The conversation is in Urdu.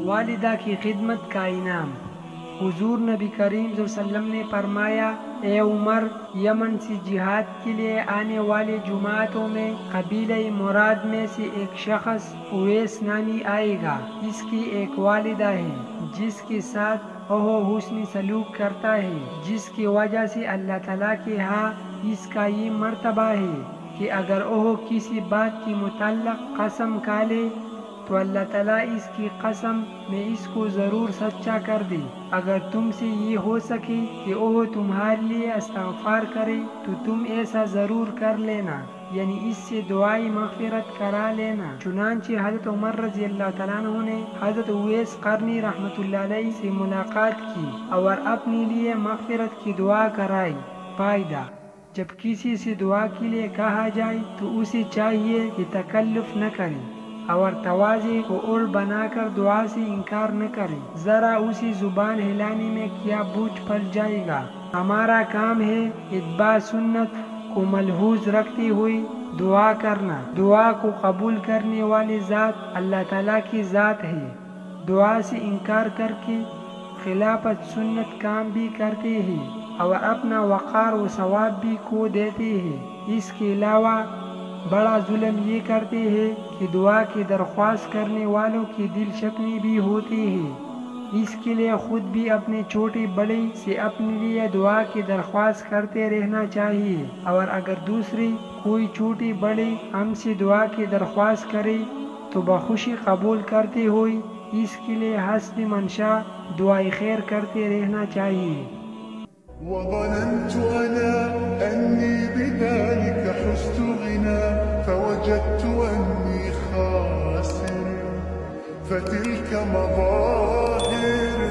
والدہ کی خدمت کا انعام۔ حضور نبی کریم صلی اللہ علیہ وسلم نے فرمایا، اے عمر، یمن سے جہاد کے لیے آنے والے جماعتوں میں قبیلہ مراد میں سے ایک شخص اویس نامی آئے گا۔ اس کی ایک والدہ ہے جس کے ساتھ وہ حسن سلوک کرتا ہے، جس کی وجہ سے اللہ تعالیٰ کے ہاں اس کا یہ مرتبہ ہے کہ اگر وہ کسی بات کے متعلق قسم کھا لے تو اللہ تعالیٰ اس کی قسم میں اس کو ضرور سچا کر دے۔ اگر تم سے یہ ہو سکے کہ وہ تمہارے لیے استغفار کرے تو تم ایسا ضرور کر لینا، یعنی اس سے دعائی مغفرت کرا لینا۔ چنانچہ حضرت عمر رضی اللہ تعالیٰ عنہ نے حضرت اویس قرنی رحمۃ اللہ علیہ سے ملاقات کی اور اپنے لیے مغفرت کی دعا کرائی۔ فائدہ: جب کسی سے دعا کے لیے کہا جائے تو اسے چاہیے کہ تکلف نہ کرے اور تواضع کو عرض بنا کر دعا سے انکار نہ کرے۔ ذرا اسی زبان ہلانے میں کیا بوجھ پڑ جائے گا۔ ہمارا کام ہے اتباع سنت کو ملحوظ رکھتے ہوئے دعا کرنا۔ دعا کو قبول کرنے والی ذات اللہ تعالیٰ کی ذات ہے۔ دعا سے انکار کر کے خلافت سنت کام بھی کرتے ہیں اور اپنا وقار و ثواب بھی کھو دیتے ہیں۔ اس کے علاوہ بڑا ظلم یہ کرتے ہیں کہ دعا کی درخواست کرنے والوں کی دل شکنی بھی ہوتی ہے۔ اس کے لیے خود بھی اپنے چھوٹے بڑے سے اپنے لیے دعا کی درخواست کرتے رہنا چاہیے، اور اگر دوسرے کوئی چھوٹے بڑے ہم سے دعا کی درخواست کرے تو بخوشی قبول کرتے ہوئے اس کے لیے حسب منشاء دعائے خیر کرتے رہنا چاہیے۔ وظننت أنا أني بذلك حزت غنى فوجدت أني خاسر فتلك مظاهر